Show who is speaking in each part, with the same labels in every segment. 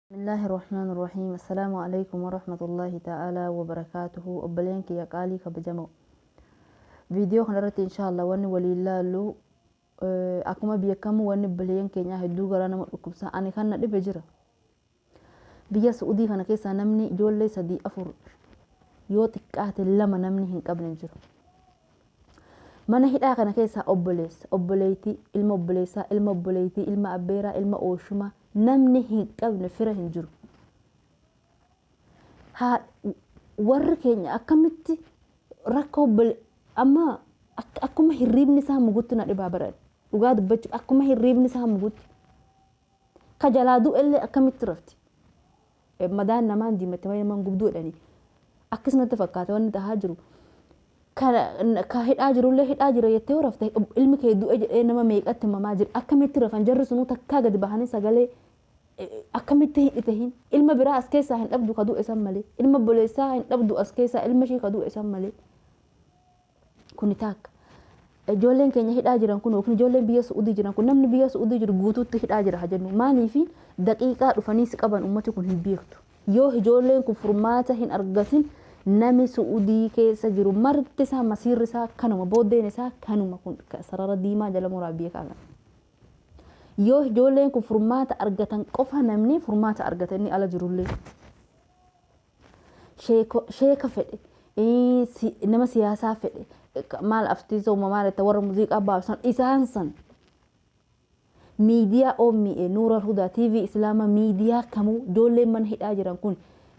Speaker 1: بسم الله الرحمن الرحيم. السلام عليكم ورحمة الله تعالى وبركاته. أبلينك يا قالي كبجمو فيديو خنرت إن شاء الله واني ولي الله لو أكما بيكم واني بلينك يا هدو غرانا مكبسا أنا كان ندي بجرا بيا سعودي كان كيسا نمني جولي سدي أفر يوتك أهت لما نمني هن قبل نجر mana hidhaa kana keessa obboleetii ilma obboleessaa ilma obboleetii ilma abbeeraa ilma ooshuma namni hin qabne fira hin jiru haa warri keenya akkamitti rakka amma akkuma hirriibni isaa mugutti na dhibaa baran dhugaa dubbachuu akkuma hirriibni isaa mugutti ka jalaa du'ellee akkamitti rafti madaan namaan diimatti malee man gubduu dhani akkasumatti fakkaata wanni tahaa jiru ka hidhaa jirullee hidhaa jira jettee rafte ilmi kee du'e jedhee nama meeqatti mamaa jira akkamitti rafan jarri sunuu takkaa gadi bahanii sagalee akkamitti hidhite hin ilma biraa as keessaa hin dhabdu ka du'e san malee ilma boleessaa hin dhabdu as keessaa ilma ishii ka du'e san malee kuni taakka ijoolleen keenya hidhaa jiran kun yookiin ijoolleen biyya Suudii jiran kun namni biyya Suudii jiru guutuutti hidhaa jira hajennu maaliif daqiiqaa dhufanii si qaban ummati kun hin beektu yoo ijoolleen kun furmaata hin argatin nami Suudii keessa jiru marti isaa masiirri isaa kanuma booddeen isaa kanuma kun sarara diimaa jala muraa biyya kana yoo ijoolleen kun furmaata argatan qofa namni furmaata argatanii ala jirullee sheeka fedhe nama siyaasaa fedhe maal aftiisa uumamaan itti warra muuziqaa baasan isaan san miidiyaa OMN Nuura Hudaa TV Islaama miidiyaa kamuu ijoolleen mana hidhaa jiran kun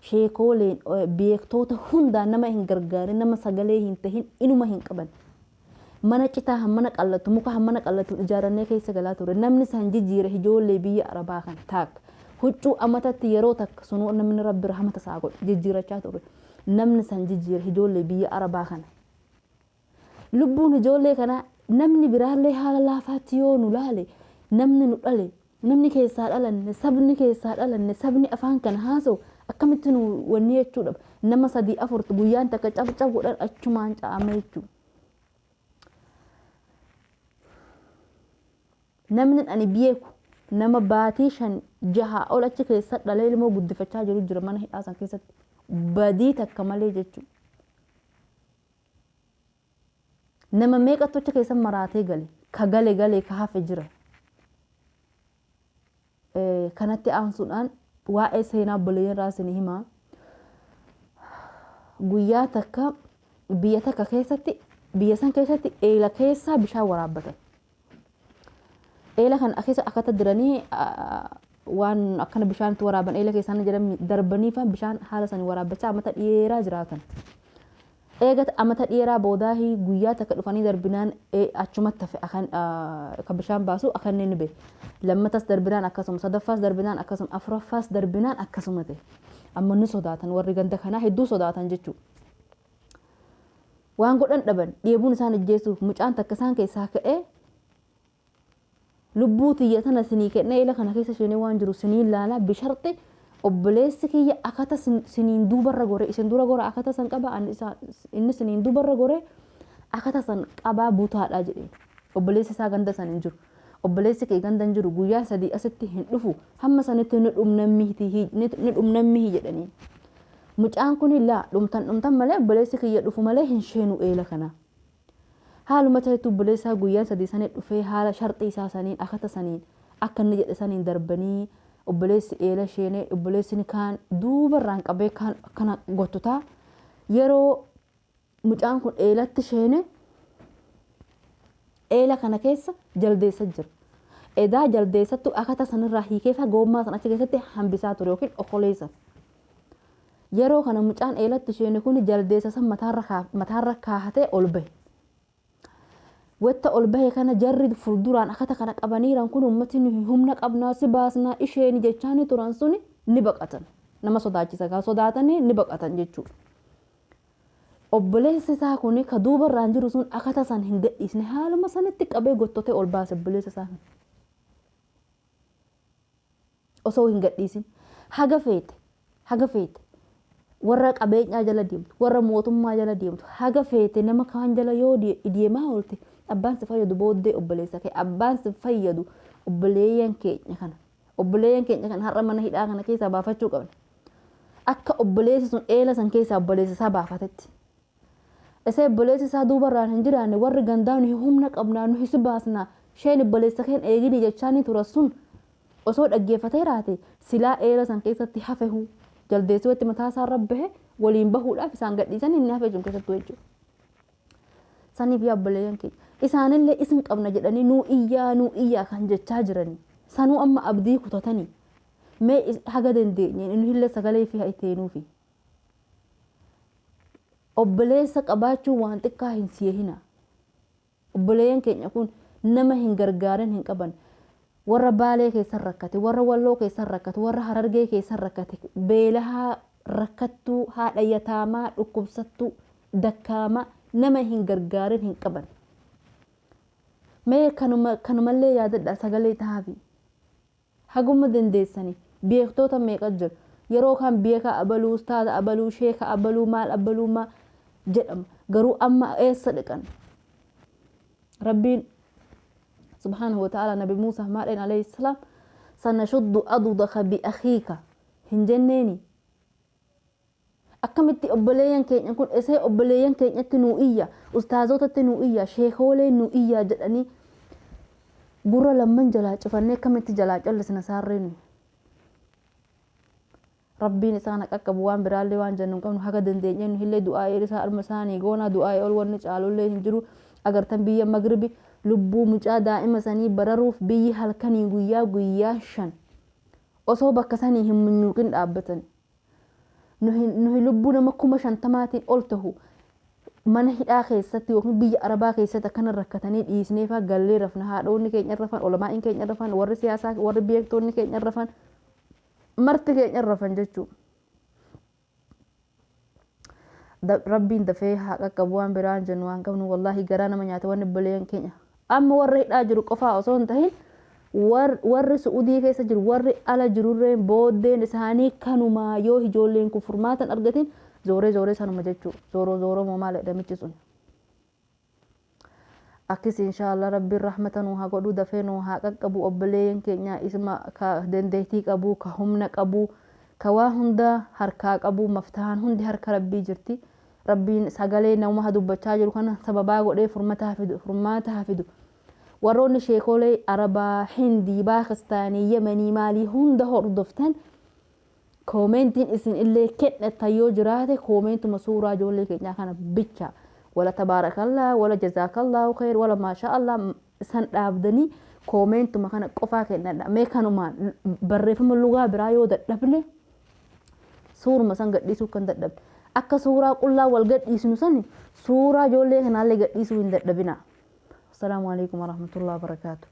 Speaker 1: sheekooleen beektoota hundaa nama hin gargaarin nama sagalee hin tahin inuma hin qaban mana citaa hammana qallatu muka hammana qallatu ijaarannee keessa galaa ture namni san jijjiire ijoollee biyya arabaa kan taak huccuu amatatti yeroo takka sunuu namni rabbi rahmata isaa godhe jijjiirachaa ture namni san jijjiire ijoollee biyya arabaa kana lubbuun ijoollee kana namni biraallee haala laafaatti yoo nu laale namni nu dhale namni keessaa dhalanne sabni afaan kana haasa'u akkamitti nu wanni jechuudha nama 3-4 guyyaan takka cabcab godhan achumaan caama jechuu namni ani beeku nama baatii 5-6 ol achi keessa dhalee ilmoo guddifachaa jiru jira mana hidhaa san keessatti badii takka malee jechuu nama meeqatu achi keessa maraatee gale ka hafe jira kanatti aansuudhaan waa'ee seenaa obboleeyyan raasanii himaa guyyaa takka biyya takka keessatti biyya san keessatti eela keessaa bishaan waraabbatan eela kan keessa akkata diranii waan akkana bishaanitti waraaban eela keessaan jedham darbanii fa bishaan haala sanii waraabbachaa amata dheeraa jiraatan eegat amata dheeraa boodaahi guyyaa takka dhufanii darbinaan achumatti tafe akan ka bishaan baasu akan ni be lammatas darbinaan akkasuma sadaffaas darbinaan akkasuma afuraffaas darbinaan akkasuma ta'e amma ni sodaatan warri ganda kanaa hedduu sodaatan jechuu waan godhan dhaban dheebuun isaan ijjeessuuf mucaan takka isaan keessaa ka'ee lubbuu tiyya tana sinii kennee eela kana keessa isheenii waan jiru sinii ilaalaa bisharti obboleessi kiyya akata siniin duubarra gore isin dura gora akata san qaba inni siniin duubarra gore akata san qabaa butaadha jedhee obboleessi isaa ganda san hin jiru obboleessi kee ganda hin jiru guyyaa 3 asitti hin dhufu hamma sanitti ni dhumnammihi jedhanii mucaan kun illaa dhumtan malee obboleessi kiyya dhufu malee hin sheenu eela kana haaluma ta'etu obboleessaa guyyaa 3 sanii dhufee haala sharxii isaa saniin akata saniin akka inni jedhe saniin darbanii obboleessi eela sheenee obboleessi kaan duubarraan qabee kaan kana gottutaa yeroo mucaan kun eelatti sheene eela kana keessa jaldeessa jira edaa jaldeessattu akata sanirraa hiikee fa goommaa san achi keessatti hambisaa ture yookiin okoleessa yeroo kana mucaan eelatti sheene kun jaldeessa san mataarra kaahatee ol bahe wetta ol bahe kana jarri fulduraan akata kana qabaniiran kun ummatiin humna qabnaa si baasnaa isheen jechaani turan suni ni baqatan nama sodaachisa gaa sodaatanii ni baqatan jechuu obboleessi isaa kun ka duubarraan jiru sun akata san hin gadhiisne haaluma sanitti qabee gottotee ol baase obboleessi isaa osoo hin gadhiisin haga feete warra qabeenyaa jala deemtu warra mootummaa jala deemtu haga feete nama kaan jala yoo deemaa oolte abbaan si fayyadu booddee obboleessa kee abbaan si fayyadu obboleeyyan keenya kana obboleeyyan keenya kan har'a mana hidhaa kana keessaa baafachuu qabna. Akka obboleessi sun eela san keessaa obboleessi isaa baafatetti. Isa obboleessi isaa duubarraan hin jiraanne warri gandaa nuyi humna qabnaa nuyi si baasnaa isheen obboleessa keen eegini jechaa ni tura sun osoo dhaggeeffatee raate silaa eela san keessatti hafehu jaldeessuu itti mataa isaa rabbahe waliin bahuudhaaf isaan gadhiisan inni hafe jiru keessattuu jechuudha. Saniif yaa obboleeyyan keenya isaanillee isin qabna jedhanii nuu iyyaa kan jechaa jiranii sanuu amma abdii kutatanii mee haga dandeenye inni illee sagalee fi haiteenuufi. Obboleessa qabaachuu waan xiqqaa hin si'ehina. Obboleeyyan keenya kun nama hin gargaaran hin qaban. Warra Baalee keessan rakkate, warra Walloo keessan rakkate, warra Harargee keessan rakkate, beelahaa rakkattuu, haadha yataamaa, dhukkubsattuu, dakkaamaa nama hin gargaaran hin qaban. Mee kanumallee yaadadhaa sagalee tahaafi. Haguma dandeessanii beektoota meeqa jiru. Yeroo kan beeka abaluu, ustaaza abaluu, sheeka abaluu, maal abaluu maa jedhama. Garuu amma eessa dhiqan? Rabbiin subhanahu wa ta'ala nabi Muusaa maadheen alayhi salaam sanashuddu adudaka biakhiika hin jenneeni. Akkamitti obboleeyyan keenya kun isee obboleeyyan keenyatti nuu iyya, ustaazotatti nuu iyya, sheekoolee nuu iyya jedhanii gurra lamman jalaa cufannee akkamitti jalaa callisna saarreenu. Rabbiin isaan qaqqabu waan biraallee waan jennu qabnu haga dandeenye nu illee du'aa'ee isaa alma isaanii goona du'aa'ee ol wanni caalullee hin jiru. Agartan biyya Magribi lubbuu mucaa daa'ima sanii bararuuf biyyi halkanii guyyaa 5 osoo bakka sanii hin munyuuqin dhaabbatan. Nuhi lubbuu nama 50,000 ol tahu mana hidhaa keessatti yookiin biyya Arabaa keessatti akkana rakkatanii dhiisneefaa gallee rafna. Haadhoonni keenya rafan, olamaa'in keenya rafan, warri siyaasaa, warri beektoonni keenya rafan, marti keenya rafan jechuudha. Rabbiin dafee haa qaqqabu waan biraan jennu waan qabnu wallahi garaa nama nyaata wanni obboleeyyan keenya. Amma warri hidhaa jiru qofaa osoo hin tahin warri Suudii keessa jiru warri ala jirurreen booddeen isaanii kanumaa yoo ijoolleen kun furmaatan argatin zooree sanuma jechuudha. Zooroo maal jedhamichi sun. Akkis inshaallah rabbiin rahmata nuu haa godhuu dafee nuu haa qaqqabu obboleeyyan keenya isma ka dandeettii qabu ka humna qabu ka waa hunda harkaa qabu maftahaan hundi harka rabbii jirti. Rabbiin sagalee nama dubbachaa jiru kana sababaa godhee furmaata hafidu. Warroonni sheekoolee Arabaa, Hindii, Paakistaanii, Yemanii maalii hunda hordoftan koomentiin isin illee kennatan yoo jiraate koomentuma suuraa ijoollee keenyaa kana bicha wala tabaarakallaa wala jazaakallahu khayr wala maashaallah san dhaabdanii koomentuma kana qofaa kennadha. Mee kanumaan barreeffama lugaa biraa yoo dadhabne suuruma san gadhiisuu kan dadhabne. Akka suuraa qullaa wal gadhiisnu sani suuraa ijoollee kanaallee gadhiisuu hin dadhabina. Assalamu alaikum warahmatullahi wabarakatuh.